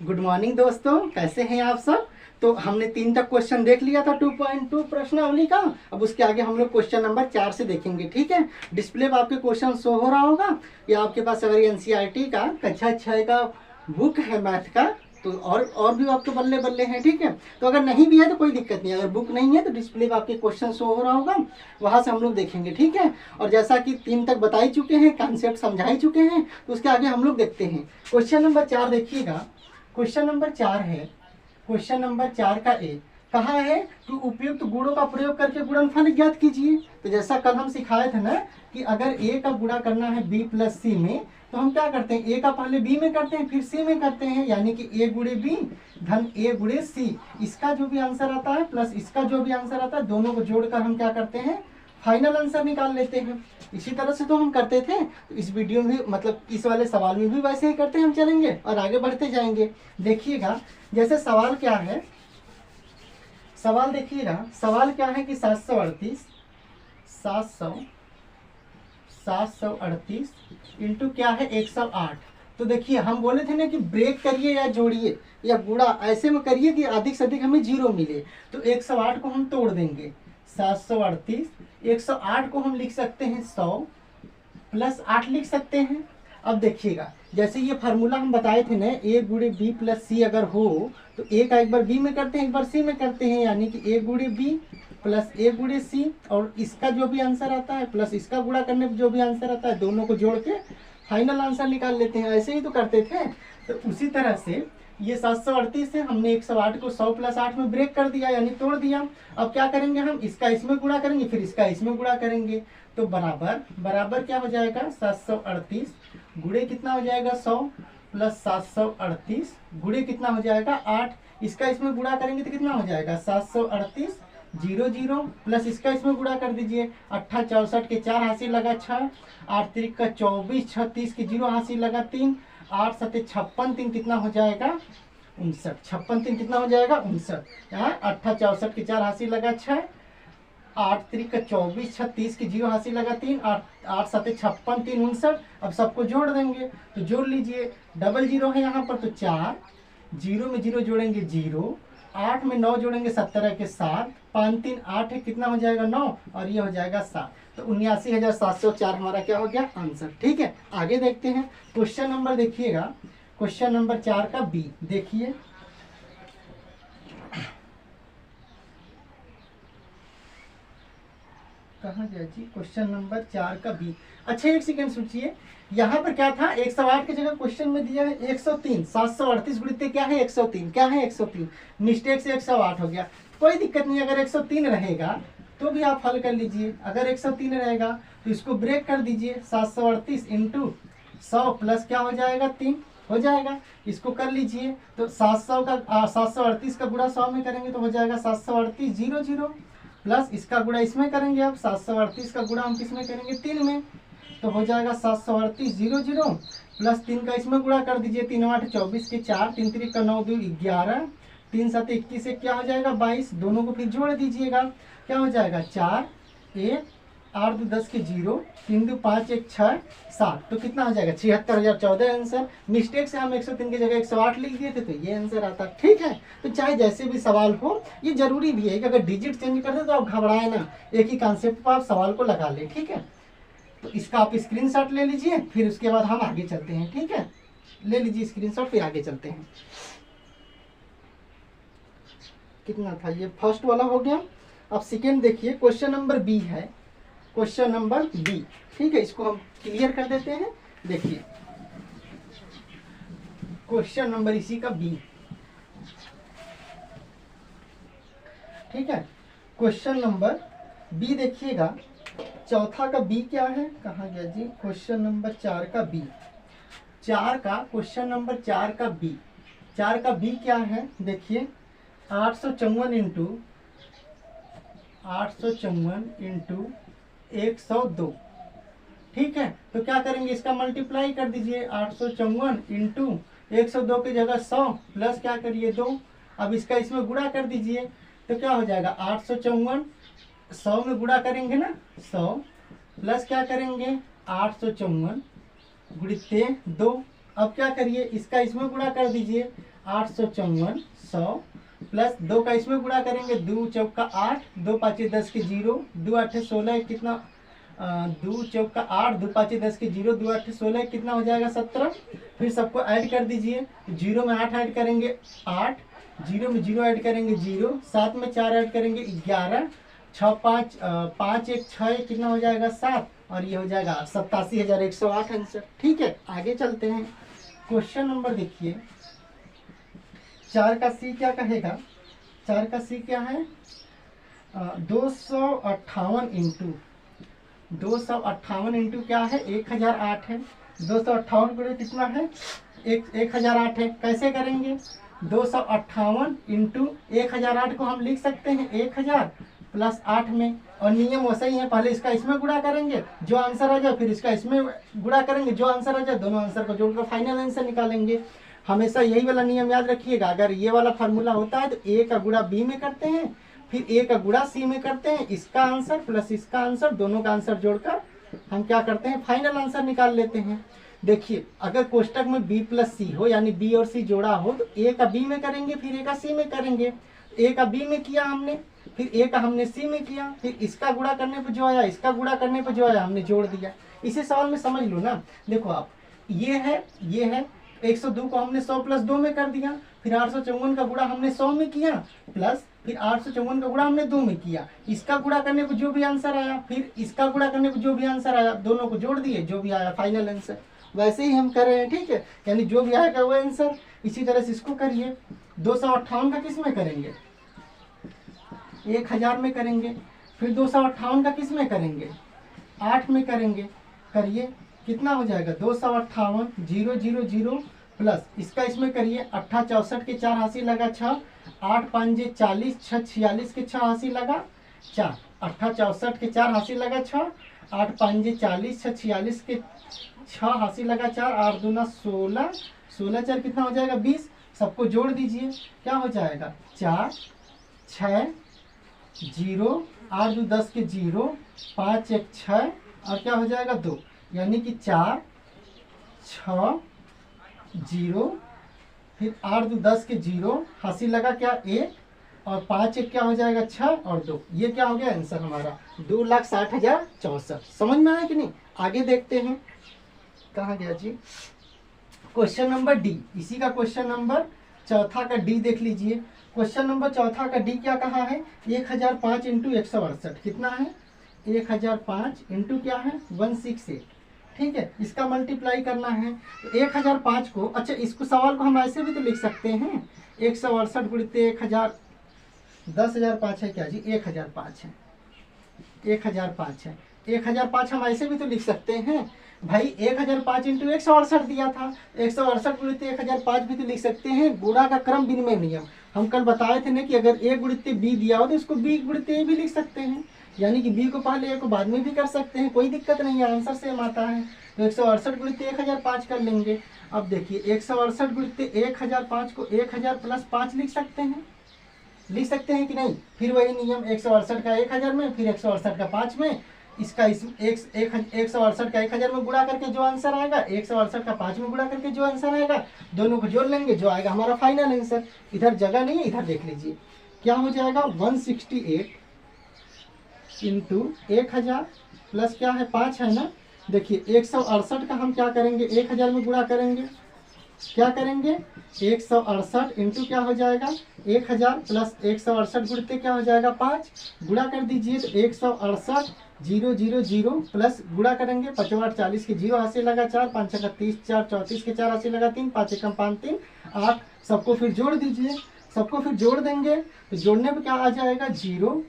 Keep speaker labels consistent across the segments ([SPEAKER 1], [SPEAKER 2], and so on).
[SPEAKER 1] Good morning दोस्तों, कैसे हैं आप सब। तो हमने 3 तक क्वेश्चन देख लिया था 2.2 प्रश्नावली का। अब उसके आगे हम लोग क्वेश्चन नंबर 4 से देखेंगे। ठीक है, डिस्प्ले पर आपके क्वेश्चन शो हो रहा होगा या आपके पास अगर एनसीईआरटी का कक्षा 6 का बुक है मैथ का तो और भी आपके बल्ले बल्ले हैं। ठीक है, तो अगर नहीं भी है तो कोई दिक्कत नहीं, अगर बुक नहीं है तो डिस्प्ले पर आपके क्वेश्चन शो हो रहा होगा, वहां से हम लोग देखेंगे। ठीक है, और जैसा कि 3 तक बता ही चुके हैं, कॉन्सेप्ट समझा ही चुके हैं, तो उसके आगे हम लोग देखते हैं। क्वेश्चन नंबर 4 देखिएगा। क्वेश्चन नंबर 4 है, क्वेश्चन नंबर 4 का ए कहा है कि उपयुक्त गुणों का प्रयोग करके गुणनफल ज्ञात कीजिए। तो जैसा कल हम सिखाए थे ना कि अगर ए का गुणा करना है बी प्लस सी में, तो हम क्या करते हैं, ए का पहले बी में करते हैं फिर सी में करते हैं, यानी कि ए गुणे बी धन ए गुणे सी। इसका जो भी आंसर आता है प्लस इसका जो भी आंसर आता है, दोनों को जोड़कर हम क्या करते हैं, फाइनल आंसर निकाल लेते हैं। इसी तरह से तो हम करते थे, तो इस वीडियो में मतलब इस वाले सवाल में भी वैसे ही करते हम चलेंगे और आगे बढ़ते जाएंगे। देखिएगा जैसे सवाल क्या है, सवाल देखिएगा, सवाल क्या है कि 738 इंटू क्या है 108। तो देखिए हम बोले थे ना कि ब्रेक करिए या जोड़िए या गुणा ऐसे में करिए कि अधिक से अधिक हमें 0 मिले। तो 108 को हम तोड़ देंगे, 738 108 को हम लिख सकते हैं 100 प्लस 8 लिख सकते हैं। अब देखिएगा जैसे ये फार्मूला हम बताए थे ना, ए गुणे बी प्लस सी अगर हो तो ए का एक बार बी में करते हैं एक बार सी में करते हैं, यानी कि ए गुणे बी प्लस ए गुणे सी, और इसका जो भी आंसर आता है प्लस इसका गुणा करने पर जो भी आंसर आता है, दोनों को जोड़ के फाइनल आंसर निकाल लेते हैं। ऐसे ही तो करते थे। तो उसी तरह से ये 738 है, हमने 108 को 100 प्लस 8 में ब्रेक कर दिया यानी तोड़ दिया। अब क्या करेंगे, हम इसका इसमें गुणा करेंगे फिर इसका इसमें गुणा करेंगे। तो बराबर बराबर क्या हो जाएगा, 738 गुणे कितना हो जाएगा 100 प्लस 738 गुणे कितना हो जाएगा 8। इसका इसमें गुणा करेंगे तो कितना हो जाएगा 738 0 प्लस इसका इसमें गुणा कर दीजिए, 8 64 के 4 हासिल लगा 6, 8 3 का 24, 36 के 0 हासिल लगा 3, 8 7 56 3 कितना हो जाएगा 59, 56 3 कितना हो जाएगा 59। यहाँ 8 64 के 4 हासिल लगा 6, 8 3 का 24, 36 के 0 हासिल लगा 3, 8 7 56 3 59। अब सबको जोड़ देंगे तो जोड़ लीजिए, डबल 0 है यहाँ पर तो 4, 0 में 0 जोड़ेंगे 0, 8 में 9 जोड़ेंगे 17 के 7, 5 3 8 है कितना हो जाएगा 9 और ये हो जाएगा 7। तो 79,704 हमारा क्या हो गया आंसर। ठीक है, आगे देखते हैं। क्वेश्चन नंबर देखिएगा, क्वेश्चन नंबर 4 का बी देखिए। कहाँ गया जी, क्वेश्चन नंबर 4 का बी। अच्छा एक सेकंड सोचिए, यहाँ पर क्या था 108 की जगह क्वेश्चन में दिया है 103, 738 गुणित क्या है 103, क्या है 103, मिस्टेक से 108 हो गया। कोई दिक्कत नहीं, अगर 103 रहेगा तो भी आप हल कर लीजिए। अगर 103 रहेगा तो इसको ब्रेक कर दीजिए, 738 इंटू 100 प्लस क्या हो जाएगा 3 हो जाएगा। इसको कर लीजिए तो 738 का गुणा 100 में करेंगे तो हो जाएगा 738 0 प्लस इसका गुणा इसमें करेंगे, अब 738 का गुणा हम किसमें करेंगे 3 में, तो हो जाएगा 738 0 प्लस 3 का इसमें गुणा कर दीजिए, 3 8 24 के 4, 3 3 का 9 2 11, 3 7 21 से क्या हो जाएगा 22, दोनों को फिर जोड़ दीजिएगा क्या हो जाएगा 4 1 8 2 10 के 0, 3 2 5 1 6 7, तो कितना हो जाएगा 76,014 आंसर। मिस्टेक से हम 103 की जगह 108 लिख दिए थे तो ये आंसर आता। ठीक है, तो चाहे जैसे भी सवाल हो, ये जरूरी भी है कि अगर डिजिट चेंज कर दे तो आप घबराए ना, एक ही कॉन्सेप्ट पर आप सवाल को लगा ले। ठीक है, तो इसका आप स्क्रीनशॉट ले लीजिए, फिर उसके बाद हम आगे चलते हैं। ठीक है, ले लीजिए स्क्रीनशॉट, फिर आगे चलते हैं। कितना था, ये फर्स्ट वाला हो गया। अब सेकेंड देखिए, क्वेश्चन नंबर बी है, क्वेश्चन नंबर बी। ठीक है, इसको हम क्लियर कर देते हैं। देखिए क्वेश्चन नंबर इसी का बी। ठीक है, क्वेश्चन नंबर बी देखिएगा, चौथा का बी क्या है, कहाँ गया जी, क्वेश्चन नंबर 4 का बी। 4 का क्वेश्चन नंबर 4 का बी, 4 का बी क्या है देखिए, 854 इंटू 102। ठीक है, तो क्या करेंगे, इसका मल्टीप्लाई कर दीजिए, 854 इंटू 102 की जगह 100 प्लस क्या करिए 2, अब इसका इसमें गुणा कर दीजिए तो क्या हो जाएगा 854, 100 में गुणा करेंगे ना 100 प्लस क्या करेंगे 854 गुणित 2। अब क्या करिए, इसका इसमें गुणा कर दीजिए, 854 100 प्लस 2 का इसमें गुणा करेंगे, 2 चौका 8, 2 पाँचे 10 के 0, 2 आठे 16 कितना, 2 चौका 8, 2 पाँचे 10 के 0, 2 आठे 16 कितना हो जाएगा 17। फिर सबको ऐड कर दीजिए, 0 में 8 ऐड करेंगे 8, 0 में 0 ऐड करेंगे 0, 7 में 4 ऐड करेंगे 11, 6 5 5 1 6 कितना हो जाएगा 7, और ये हो जाएगा 87,108 आंसर। ठीक है, आगे चलते हैं। क्वेश्चन नंबर देखिए 4 का सी क्या कहेगा, 4 का सी क्या है, 258 इंटू 258 इंटू क्या है 1008 है, 258 गुणे कितना है 1008 है। कैसे करेंगे, 258 इंटू 1008 को हम लिख सकते हैं 1000 प्लस 8 में, और नियम वैसा ही है, पहले इसका इसमें गुणा करेंगे जो आंसर आ जाए, फिर इसका इसमें गुणा करेंगे जो आंसर आ जाए, दोनों आंसर को जोड़कर फाइनल आंसर निकालेंगे। हमेशा यही वाला नियम याद रखिएगा, अगर ये वाला फार्मूला होता है तो ए का गुणा बी में करते हैं, फिर ए का गुणा सी में करते हैं, इसका आंसर प्लस इसका आंसर, दोनों का आंसर जोड़कर हम क्या करते हैं फाइनल आंसर निकाल लेते हैं। देखिए अगर कोष्टक में बी प्लस सी हो, यानी बी और सी जोड़ा हो, तो ए का बी में करेंगे, फिर ए का सी में करेंगे। ए का बी में किया हमने, फिर ए का हमने सी में किया, फिर इसका गुणा करने पर जो आया, इसका गुणा करने पर जो आया, हमने जोड़ दिया। इसे सवाल में समझ लो ना। देखो आप, ये है 102 को हमने 100 प्लस 2 में कर दिया, फिर 854 का गुणा हमने 100 में किया, प्लस फिर 854 का गुणा हमने 2 में किया, इसका गुणा करने पर जो भी आंसर आया, फिर इसका गुणा करने पर जो भी आंसर आया, दोनों को जोड़ दिए, जो भी आया फाइनल आंसर। वैसे ही हम कर रहे हैं, ठीक है, यानी जो भी आएगा वो आंसर। इसी तरह से इसको करिए, 258 का किस में करेंगे 1000 में करेंगे, फिर 258 का किस में करेंगे 8 में करेंगे, करिए कितना हो जाएगा 258 0 0 0 प्लस इसका इसमें करिए, 8 64 के 4 हासिल लगा 6, 8 5 40, 6 46 के 6 हासिल लगा 4, 8 64 के 4 हासिल लगा 6, 8 5 40, 6 46 के 6 हासिल लगा 4, 8 दूना 16, 16 4 कितना हो जाएगा 20। सबको जोड़ दीजिए, क्या हो जाएगा 4 6 0, 8 2 10 के 0, 5 1 6, और क्या हो जाएगा 2, यानी कि 4 6 0, फिर 8 2 10 के 0 हासिल लगा क्या 1, और 5 1 क्या हो जाएगा 6 और 2। ये क्या हो गया आंसर हमारा 2,60,064। समझ में आया कि नहीं। आगे देखते हैं, कहाँ गया जी, क्वेश्चन नंबर डी। इसी का क्वेश्चन नंबर चौथा का डी देख लीजिए। क्वेश्चन नंबर चौथा का डी क्या कहा है, 1005 इंटू 168 कितना है 1005 इंटू क्या है 168। ठीक है, इसका मल्टीप्लाई करना है तो 1005 को, अच्छा इसको सवाल को हम ऐसे भी तो लिख सकते हैं, 168 गुणित 1000, 10,005 है क्या जी 1005 है, 1005 है, 1005 हम ऐसे भी तो लिख सकते हैं भाई, 1005 इंटू 168 दिया था, 168 गुणित 1005 भी तो लिख सकते हैं। गुणा का क्रम विनिमय नियम हम कल बताए थे ना कि अगर ए गुणित बी दिया हो तो इसको बी गुणित ए भी लिख सकते हैं, यानी कि बी को पहले ए को बाद में भी कर सकते हैं, कोई दिक्कत नहीं है, आंसर सेम आता है। तो 168 गुणित 1005 कर लेंगे। अब देखिए 168 गुणित 1005 को 1000 प्लस 5 लिख सकते हैं कि नहीं। फिर वही नियम 168 का 1000 में, फिर 168 का 5 में, इसका इस 168 का 1000 में गुणा करके जो आंसर आएगा, 168 का 5 में गुणा करके जो आंसर आएगा, दोनों को जोड़ लेंगे, जो आएगा हमारा फाइनल आंसर। इधर जगह नहीं है, इधर देख लीजिए क्या हो जाएगा 168 इंटू 1000 प्लस क्या है 5 है ना। देखिए 168 का हम क्या करेंगे 1000 में गुणा करेंगे, क्या करेंगे 168 इंटू क्या हो जाएगा 1000 प्लस 168 गुणते क्या हो जाएगा 5, गुणा कर दीजिए तो 168 0 0 0 प्लस गुणा करेंगे 5 8 40 के 0 हासिल लगा 4, 5 6 30, 4 34 के 4 हासिल लगा 3, 5 1 5 3 8। सबको फिर जोड़ दीजिए, सबको फिर जोड़ देंगे तो जोड़ने पे क्या आ जाएगा 0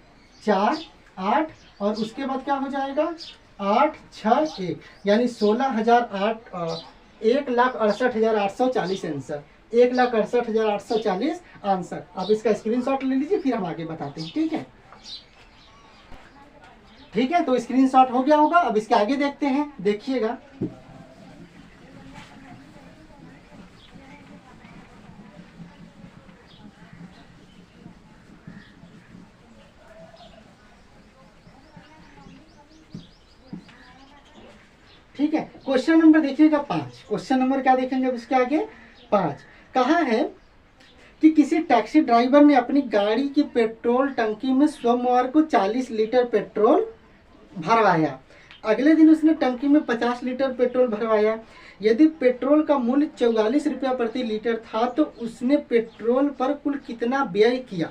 [SPEAKER 1] 4 8, और उसके बाद क्या हो जाएगा 8 6 1, यानी 1,68,840 आंसर, 1,68,840 आंसर। आप इसका स्क्रीनशॉट ले लीजिए, फिर हम आगे बताते हैं। ठीक है, तो स्क्रीनशॉट हो गया होगा। अब इसके आगे देखते हैं, देखिएगा ठीक है। क्वेश्चन नंबर देखिएगा 5, क्वेश्चन नंबर क्या देखेंगे अब इसके आगे 5 कहाँ है कि किसी टैक्सी ड्राइवर ने अपनी गाड़ी की पेट्रोल टंकी में सोमवार को 40 लीटर पेट्रोल भरवाया। अगले दिन उसने टंकी में 50 लीटर पेट्रोल भरवाया। यदि पेट्रोल का मूल्य 44 रुपया प्रति लीटर था तो उसने पेट्रोल पर कुल कितना व्यय किया।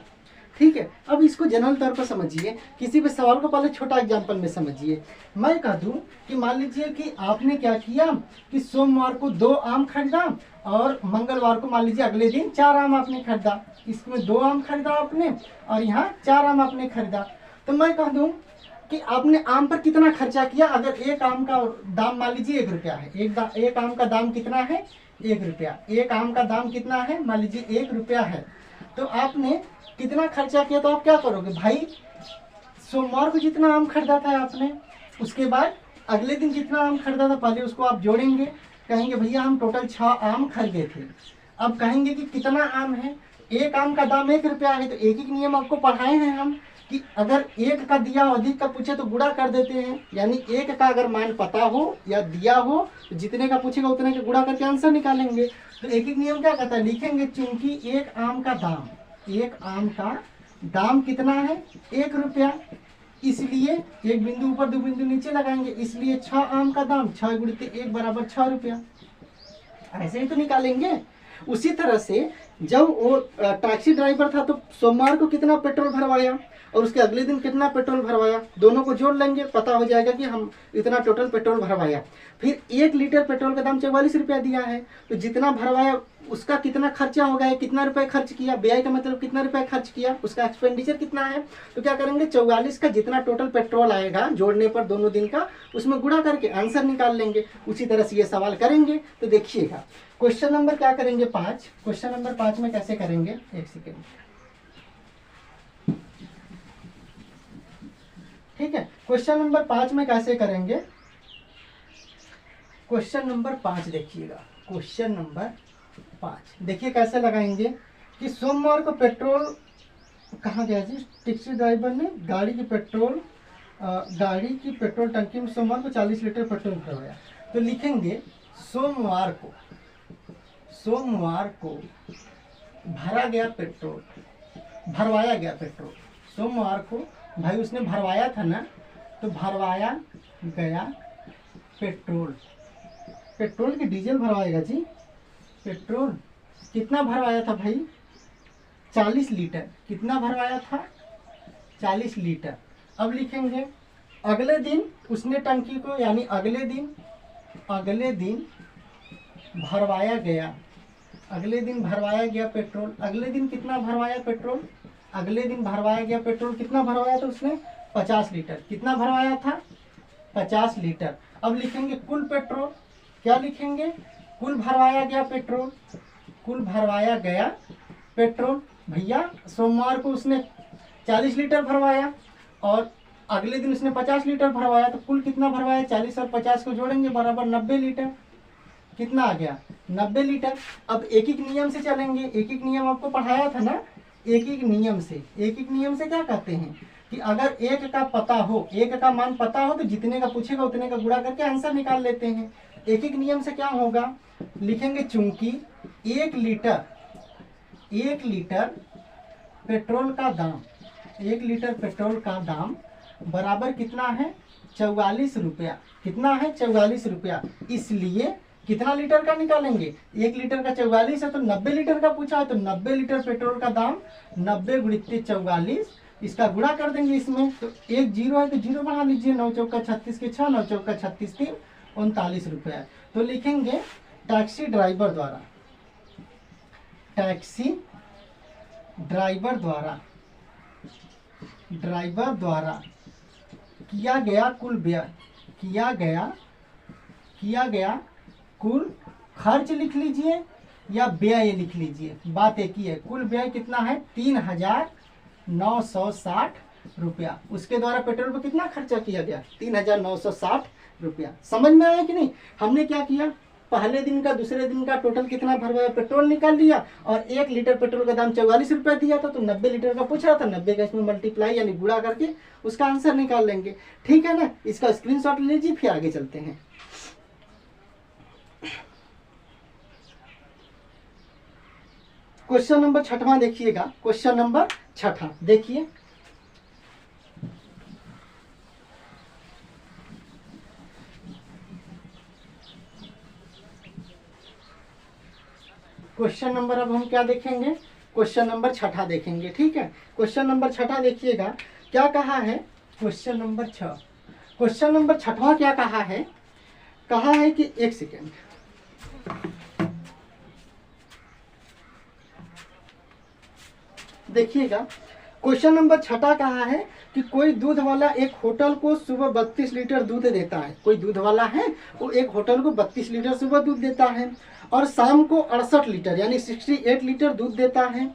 [SPEAKER 1] ठीक है, अब इसको जनरल तौर पर समझिए, किसी भी सवाल को पहले छोटा एग्जांपल में समझिए। मैं कह दूं कि मान लीजिए कि आपने क्या किया कि सोमवार को 2 आम खरीदा और मंगलवार को मान लीजिए अगले दिन 4 आम आपने खरीदा। इसमें 2 आम खरीदा आपने और यहाँ 4 आम आपने खरीदा। तो मैं कह दूं कि आपने आम पर कितना खर्चा किया। अगर एक आम का दाम मान लीजिए 1 रुपया है, एक आम का दाम कितना है 1 रुपया, एक आम का दाम कितना है मान लीजिए 1 रुपया है, तो आपने कितना खर्चा किया। तो आप क्या करोगे भाई, सोमवार को जितना आम खरीदा था आपने, उसके बाद अगले दिन जितना आम खरीदा था पहले उसको आप जोड़ेंगे, कहेंगे भैया हम टोटल 6 आम खरीदे थे। अब कहेंगे कि कितना आम है, एक आम का दाम 1 रुपया है। तो एक एक नियम आपको पढ़ाए हैं हम कि अगर एक का दिया हो अधिक का पूछे तो गुणा कर देते हैं, यानी एक का अगर मान पता हो या दिया हो तो जितने का पूछेगा उतने का गुणा करके आंसर निकालेंगे। तो एक एक नियम क्या कहता है, लिखेंगे चूंकि एक आम का दाम कितना है 1 रुपया, इसलिए एक बिंदु ऊपर 2 बिंदु नीचे लगाएंगे, इसलिए 6 आम का दाम 6 गुणित 1 बराबर 6 रुपया। ऐसे ही तो निकालेंगे। उसी तरह से जब वो टैक्सी ड्राइवर था तो सोमवार को कितना पेट्रोल भरवाया और उसके अगले दिन कितना पेट्रोल भरवाया, दोनों को जोड़ लेंगे, पता हो जाएगा कि हम इतना टोटल पेट्रोल भरवाया। फिर 1 लीटर पेट्रोल का दाम 44 रुपया दिया है, तो जितना भरवाया उसका कितना खर्चा हो गया, कितना रुपए खर्च किया, व्यय का मतलब कितना रुपए खर्च किया, उसका एक्सपेंडिचर कितना है। तो क्या करेंगे 44 का जितना टोटल पेट्रोल आएगा जोड़ने पर दोनों दिन का, उसमें गुणा करके आंसर निकाल लेंगे। उसी तरह से ये सवाल करेंगे। तो देखिएगा क्वेश्चन नंबर क्या करेंगे 5, क्वेश्चन नंबर 5 में कैसे करेंगे, एक सेकेंड। ठीक है, क्वेश्चन नंबर 5 में कैसे करेंगे, क्वेश्चन नंबर 5 देखिएगा, क्वेश्चन नंबर 5 देखिए कैसे लगाएंगे कि सोमवार को पेट्रोल कहाँ गया जी, टैक्सी ड्राइवर ने गाड़ी की पेट्रोल टंकी में सोमवार को 40 लीटर पेट्रोल भरवाया। तो लिखेंगे सोमवार को भरवाया गया पेट्रोल, सोमवार को भाई उसने भरवाया था ना, तो भरवाया गया पेट्रोल की डीजल भरवाएगा जी, पेट्रोल कितना भरवाया था भाई 40 लीटर, कितना भरवाया था 40 लीटर। अब लिखेंगे अगले दिन उसने टंकी को, यानी अगले दिन भरवाया गया पेट्रोल, अगले दिन कितना भरवाया पेट्रोल, अगले दिन भरवाया गया पेट्रोल कितना भरवाया था उसने 50 लीटर, कितना भरवाया था 50 लीटर। अब लिखेंगे कुल पेट्रोल, क्या लिखेंगे कुल भरवाया गया पेट्रोल। भैया सोमवार को उसने 40 लीटर भरवाया और अगले दिन उसने 50 लीटर भरवाया, तो कुल कितना भरवाया 40 और 50 को जोड़ेंगे बराबर 90 लीटर, कितना आ गया 90 लीटर। अब एक एक नियम से चलेंगे, एक एक नियम आपको पढ़ाया था ना, एक एक नियम से क्या कहते हैं कि अगर एक का पता हो, एक का मान पता हो तो जितने का पूछेगा उतने का गुणा करके आंसर निकाल लेते हैं। एक एक नियम से क्या होगा, लिखेंगे चूंकि 1 लीटर पेट्रोल का दाम बराबर कितना है 44 रुपया, कितना है 44 रुपया, इसलिए कितना लीटर का निकालेंगे 1 लीटर का 44 है तो 90 लीटर का पूछा है, तो 90 लीटर पेट्रोल का दाम 90 गुणित 44, इसका गुणा कर देंगे इसमें, तो एक जीरो है तो जीरो बढ़ा लीजिए, 9 चौका 36 के 6, 9 चौका 36 3, 39 रुपया। तो लिखेंगे टैक्सी ड्राइवर द्वारा किया गया कुल खर्च लिख लीजिए या व्यय लिख लीजिए, बात एक ही है। कुल व्यय कितना है 3960 रुपया, उसके द्वारा पेट्रोल पर कितना खर्चा किया गया 3960 रुपया। समझ में आया कि नहीं। हमने क्या किया, पहले दिन का दूसरे दिन का टोटल कितना भरवाया पेट्रोल निकाल लिया और 1 लीटर पेट्रोल का दाम 44 रुपया दिया था, तो 90 लीटर का पूछ रहा था, 90 का इसमें मल्टीप्लाई यानी गुणा करके उसका आंसर निकाल लेंगे। ठीक है ना, इसका स्क्रीनशॉट ले लीजिए, फिर आगे चलते हैं। क्वेश्चन नंबर 6वां देखिएगा, क्वेश्चन नंबर 6 देखिए। क्वेश्चन नंबर अब हम क्या देखेंगे, क्वेश्चन नंबर 6 देखेंगे, ठीक है। क्वेश्चन नंबर 6 देखिएगा क्या कहा है, क्वेश्चन नंबर 6, क्वेश्चन नंबर 6वां क्या कहा है कि एक सेकेंड, देखिएगा। क्वेश्चन नंबर 6 कहा है कि कोई दूध वाला एक होटल को सुबह 32 लीटर दूध देता है। कोई दूध वाला है वो एक होटल को 32 लीटर सुबह दूध देता है और शाम को 68 लीटर यानी 68 लीटर दूध देता है,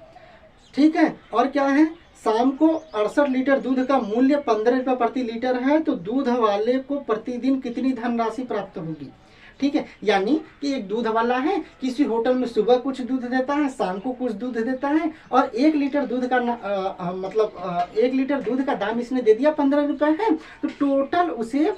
[SPEAKER 1] ठीक है। और क्या है, शाम को 68 लीटर दूध का मूल्य 15 रुपये प्रति लीटर है, तो दूध वाले को प्रतिदिन कितनी धनराशि प्राप्त होगी, ठीक है। यानी कि एक दूध वाला है, किसी होटल में सुबह कुछ दूध देता है, शाम को कुछ दूध देता है, और 1 लीटर दूध का 1 लीटर दूध का दाम इसने दे दिया 15 रुपये है, तो टोटल उसे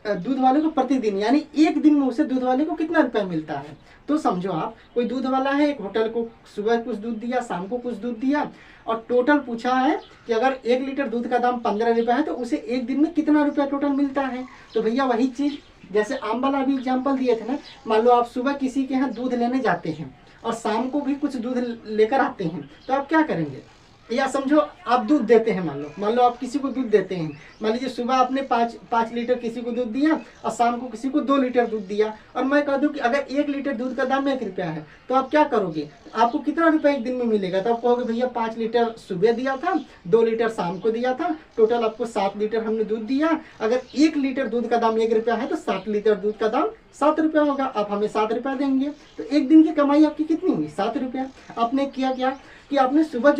[SPEAKER 1] दूध वाले को प्रतिदिन यानी एक दिन में उसे दूध वाले को कितना रुपया मिलता है। तो समझो आप, कोई दूध वाला है, एक होटल को सुबह कुछ दूध दिया, शाम को कुछ दूध दिया, और टोटल पूछा है कि अगर 1 लीटर दूध का दाम 15 रुपये है तो उसे एक दिन में कितना रुपया टोटल मिलता है। तो भैया वही चीज़ जैसे आम वाला अभी एग्जाम्पल दिए थे ना, मान लो आप सुबह किसी के यहाँ दूध लेने जाते हैं और शाम को भी कुछ दूध लेकर आते हैं, तो आप क्या करेंगे, या समझो आप दूध देते हैं, मान लो आप किसी को दूध देते हैं, मान लीजिए सुबह आपने 5 लीटर किसी को दूध दिया और शाम को किसी को 2 लीटर दूध दिया, और मैं कह दूं कि अगर 1 लीटर दूध का दाम 1 रुपया है, तो आप क्या करोगे, आपको कितना रुपया एक दिन में मिलेगा। तो आप कहोगे भैया 5 लीटर सुबह दिया था, 2 लीटर शाम को दिया था, टोटल आपको 7 लीटर हमने दूध दिया। अगर 1 लीटर दूध का दाम 1 रुपया है तो 7 लीटर दूध का दाम 7 रुपया होगा, आप हमें 7 रुपया देंगे। तो एक दिन की कमाई आपकी कितनी हुई, 7 रुपया। आपने किया क्या कि आपने सुबह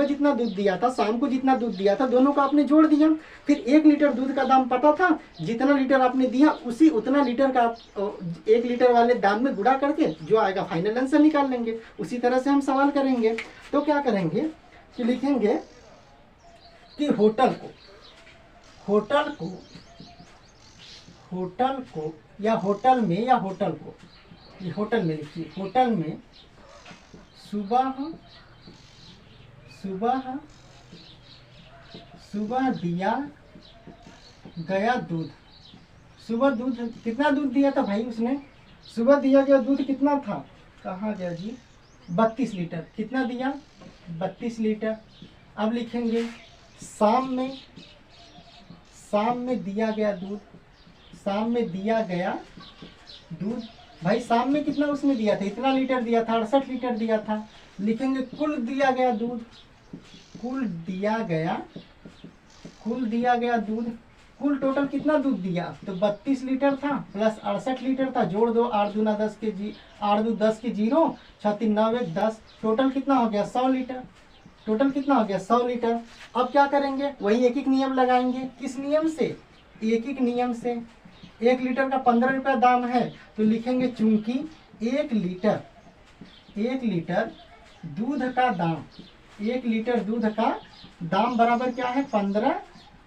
[SPEAKER 1] जितना दूध दिया था, शाम को जितना दूध दिया था, दोनों को आपने जोड़ दिया, फिर 1 लीटर दूध का दाम पता था, जितना लीटर आपने दिया उतना लीटर का आप 1 लीटर वाले दाम में गुणा करके जो आएगा फाइनल आंसर निकाल लेंगे। उसी तरह से हम सवाल करेंगे। तो क्या करेंगे कि लिखेंगे कि होटल को या होटल में लिखिए, होटल में सुबह दिया गया दूध, सुबह दूध कितना दूध दिया था भाई उसने, सुबह दिया गया दूध कितना था, कहाँ गया जी, 32 लीटर। कितना दिया, 32 लीटर। अब लिखेंगे शाम में दिया गया दूध, भाई शाम में कितना उसने दिया था, इतना लीटर दिया था, 68 लीटर दिया था। लिखेंगे कुल दिया गया दूध, कुल टोटल कितना दूध दिया, तो 32 लीटर था प्लस 68 लीटर था, जोड़ दो, 8 दूना 10 के 10 के 0, 6 3 9 1 10, टोटल कितना हो गया 100 लीटर। टोटल कितना हो गया 100 लीटर। अब क्या करेंगे, वही एक एक नियम लगाएंगे। किस नियम से, एक नियम से। 1 लीटर का 15 रुपया दाम है, तो लिखेंगे चूंकि 1 लीटर दूध का दाम, 1 लीटर दूध का दाम बराबर क्या है 15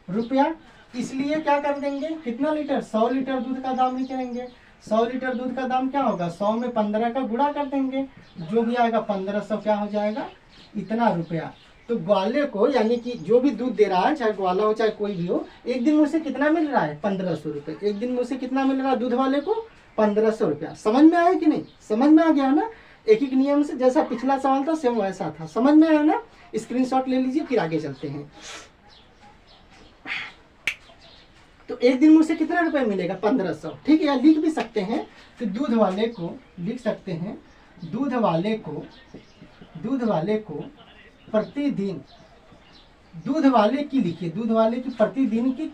[SPEAKER 1] रुपया, इसलिए क्या कर देंगे, कितना लीटर, 100 लीटर दूध का दाम ही करेंगे। 100 लीटर दूध का दाम क्या होगा, 100 में 15 का गुणा कर देंगे, जो भी आएगा 1500 क्या हो जाएगा, इतना रुपया। तो ग्वाले को यानी कि जो भी दूध दे रहा है, चाहे ग्वाला हो चाहे कोई भी हो, एक दिन में उसे कितना मिल रहा है 1500 रुपये। एक दिन में उसे कितना मिल रहा है दूध वाले को 1500 रुपया। समझ में आया कि नहीं, समझ में आ गया ना। एक एक नियम से, जैसा पिछला सवाल था सेम वैसा था, समझ में आया ना। स्क्रीनशॉट ले लीजिए, फिर आगे चलते हैं। तो एक दिन में उसे कितना रुपए मिलेगा 1500, ठीक है। या लिख भी सकते हैं कि दूध वाले को लिख सकते हैं, दूध वाले को प्रतिदिन, दूध वाले की लिखिए, दूध वाले की प्रतिदिन की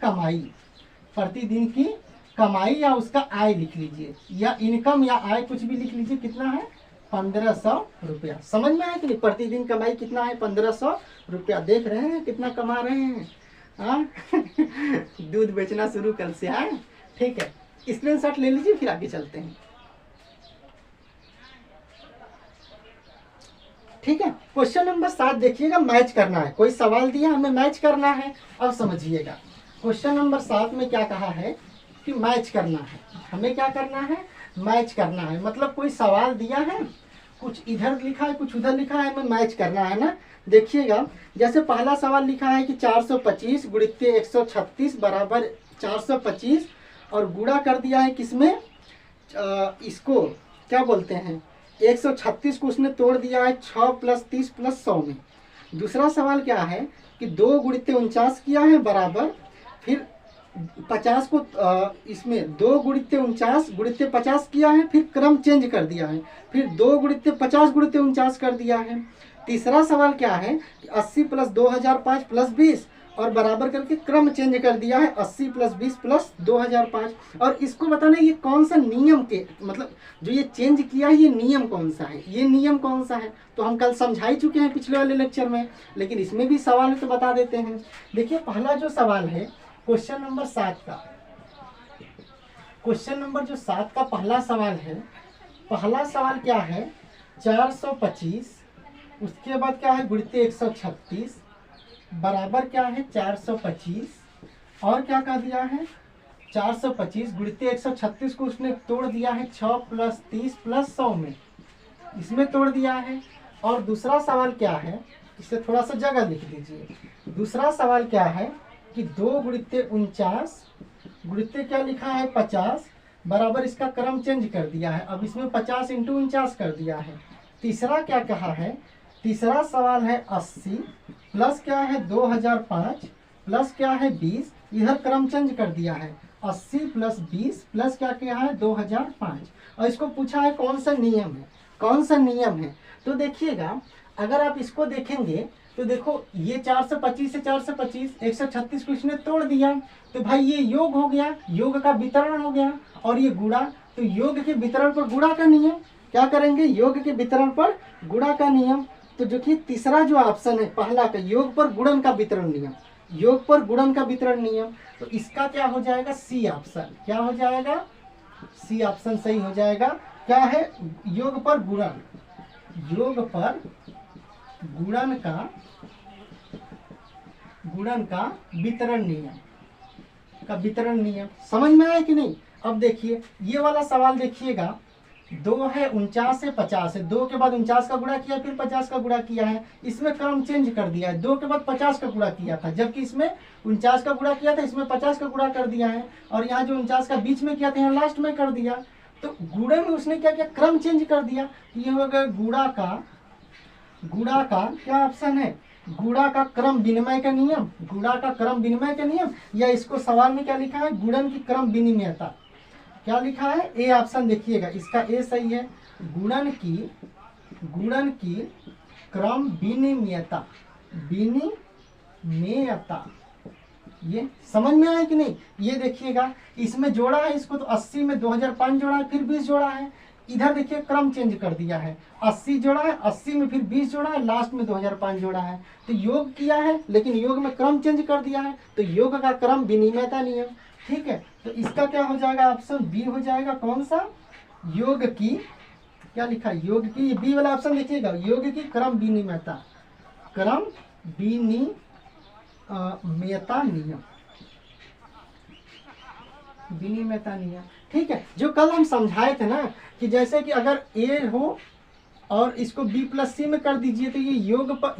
[SPEAKER 1] कमाई या उसका आय लिख लीजिए, या इनकम या आय कुछ भी लिख लीजिए, कितना है 1500 रुपया। समझ में आया कि नहीं, प्रतिदिन कमाई कितना है 1500 रुपया। देख रहे हैं कितना कमा रहे हैं, हाँ दूध बेचना शुरू कल से है, ठीक है। स्क्रीनशॉट ले लीजिए, फिर आगे चलते हैं, ठीक है। क्वेश्चन नंबर 7 देखिएगा, मैच करना है। कोई सवाल दिया, हमें मैच करना है। अब समझिएगा, क्वेश्चन नंबर 7 में क्या कहा है कि मैच करना है। हमें क्या करना है, मैच करना है। मतलब कोई सवाल दिया है कुछ इधर लिखा है कुछ उधर लिखा है, हमें मैच करना है ना। देखिएगा जैसे पहला सवाल लिखा है कि 425 गुणित्य 136 बराबर 425 और गुणा कर दिया है किसमें, इसको क्या बोलते हैं 136 को उसने तोड़ दिया है 6 + 30 + 100 में। दूसरा सवाल क्या है कि 2 गुणित्य 49 किया है बराबर, फिर 50 को इसमें 2 गुणित्य 49 गुणित्य 50 किया है, फिर क्रम चेंज कर दिया है, फिर 2 गुणित्य 50 गुणित्य 49 कर दिया है। तीसरा सवाल क्या है कि 80 + 2005 + 20 और बराबर करके क्रम चेंज कर दिया है 80 + 20 + 2005। और इसको बताना ये कौन सा नियम के मतलब जो ये चेंज किया है ये नियम कौन सा है, ये नियम कौन सा है, तो हम कल समझा ही चुके हैं पिछले वाले लेक्चर में, लेकिन इसमें भी सवाल है तो बता देते हैं। देखिए पहला जो सवाल है क्वेश्चन नंबर 7 का, क्वेश्चन नंबर जो 7 का पहला सवाल है, पहला सवाल क्या है 425 उसके बाद क्या है गुणित्य 136 बराबर क्या है 425 और क्या कर दिया है 425 गुणित्य 136 को उसने तोड़ दिया है 6 + 30 + 100 में, इसमें तोड़ दिया है। और दूसरा सवाल क्या है, इसे थोड़ा सा जगह लिख दीजिए। दूसरा सवाल क्या है कि 2 गुणित्य 49 गुणित्य क्या लिखा है 50 बराबर इसका क्रम चेंज कर दिया है, अब इसमें 50 × 49 कर दिया है। तीसरा क्या कहा है, तीसरा सवाल है 80 प्लस क्या है 2005 प्लस क्या है 20, इधर क्रम चेंज कर दिया है 80 + 20 प्लस क्या क्या है 2005 और इसको पूछा है कौन सा नियम है, कौन सा नियम है। तो देखिएगा अगर आप इसको देखेंगे तो देखो ये 425 से 425 136 को इसने तोड़ दिया तो भाई ये योग हो गया, योग का वितरण हो गया, और ये गुणा तो योग के वितरण पर गुणा का नियम, क्या करेंगे योग के वितरण पर गुणा का नियम। तो जो कि तीसरा जो ऑप्शन है पहला का योग पर गुणन का वितरण नियम, योग पर गुणन का वितरण नियम, तो इसका क्या हो जाएगा सी ऑप्शन, क्या हो जाएगा सी ऑप्शन सही हो जाएगा। क्या है योग पर गुणन, योग पर गुणन का वितरण नियम का वितरण नियम समझ में आया कि नहीं। अब देखिए ये वाला सवाल देखिएगा 2 है 49 से 50 है, 2 के बाद 49 का गुणा किया फिर 50 का गुणा किया है, इसमें क्रम चेंज कर दिया है, 2 के बाद 50 का गुणा किया था जबकि इसमें 49 का गुणा किया था, इसमें 50 का गुणा कर दिया है, और यहाँ जो 49 का बीच में किया था यहाँ लास्ट में कर दिया। तो गुणे में उसने क्या किया क्रम चेंज कर दिया, ये हो गया गुणा का क्या ऑप्शन है गुणा का क्रम विनिमय का नियम, गुणा का क्रम विनिमय का नियम, या इसको सवाल में क्या लिखा है गुणन की क्रम विनिमयता, क्या लिखा है ए ऑप्शन देखिएगा इसका ए सही है, गुणन की क्रम विनिमयता, ये समझ में आया कि नहीं। ये देखिएगा इसमें जोड़ा है इसको तो 80 में 2005 जोड़ा है फिर 20 जोड़ा है, इधर देखिए क्रम चेंज कर दिया है 80 जोड़ा है 80 में फिर 20 जोड़ा है लास्ट में 2005 जोड़ा है, तो योग किया है लेकिन योग में क्रम चेंज कर दिया है, तो योग का क्रम विनिमयता नियम, ठीक है। तो इसका क्या हो जाएगा ऑप्शन बी हो जाएगा, कौन सा योग की क्या लिखा है योग की, ये बी वाला ऑप्शन देखिएगा योग की क्रम विनिमयता नियम, विनिमयता नियम, ठीक है। जो कल हम समझाए थे ना कि जैसे कि अगर ए हो और इसको b + c में कर दीजिए तो ये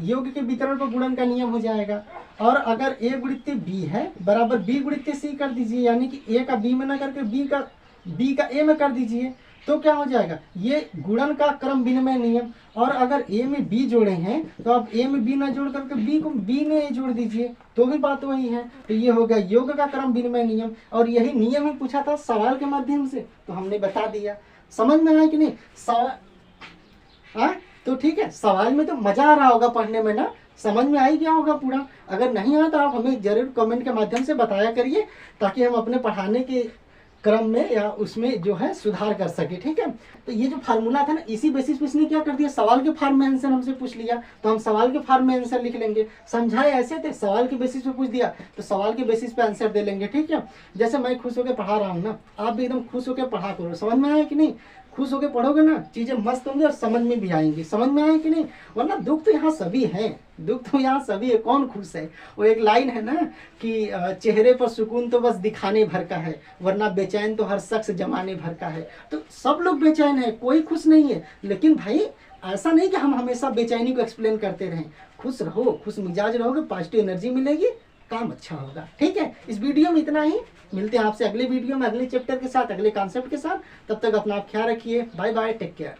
[SPEAKER 1] योग के वितरण पर गुणन का नियम हो जाएगा, और अगर a गुणित्य b है बराबर b गुणित्य c कर दीजिए, यानी कि a का b में ना करके b का a में कर दीजिए तो क्या हो जाएगा ये गुणन का क्रम विनिमय नियम। और अगर a में b जोड़े हैं तो आप a में b ना जोड़ करके b को b में a जोड़ दीजिए तो भी बात वही है, तो ये हो गया योग का क्रम विनिमय नियम, और यही नियम ही पूछा था सवाल के माध्यम से तो हमने बता दिया। समझ में आया कि नहीं सवाल, तो ठीक है सवाल में तो मजा आ रहा होगा पढ़ने में ना, समझ में आई गया होगा पूरा। अगर नहीं आया तो आप हमें जरूर कमेंट के माध्यम से बताया करिए ताकि हम अपने पढ़ाने के क्रम में या उसमें जो है सुधार कर सके, ठीक है। तो ये जो फार्मूला था ना इसी बेसिस पे इसने क्या कर दिया सवाल के फॉर्म में आंसर हमसे पूछ लिया तो हम सवाल के फॉर्म में आंसर लिख लेंगे, समझाए ऐसे थे सवाल के बेसिस पे पूछ दिया तो सवाल के बेसिस पे आंसर दे लेंगे, ठीक है। जैसे मैं खुश होकर पढ़ा रहा हूँ ना, आप भी एकदम खुश होकर पढ़ा करो, समझ में आया कि नहीं, खुश होकर पढ़ोगे ना चीजें मस्त होंगी और समझ में भी आएंगी, समझ में आए कि नहीं। वरना दुख तो यहाँ सभी है, दुख तो यहाँ सभी है, कौन खुश है। वो एक लाइन है ना कि चेहरे पर सुकून तो बस दिखाने भर का है वरना बेचैन तो हर शख्स जमाने भर का है, तो सब लोग बेचैन है कोई खुश नहीं है, लेकिन भाई ऐसा नहीं कि हम हमेशा बेचैनी को एक्सप्लेन करते रहें। खुश रहो, खुश मिजाज रहोगे, पॉजिटिव एनर्जी मिलेगी, काम अच्छा होगा। ठीक है, इस वीडियो में इतना ही। मिलते हैं आपसे अगले वीडियो में, अगले चैप्टर के साथ, अगले कॉन्सेप्ट के साथ। तब तक अपना आप ख्याल रखिए। Bye bye, take care.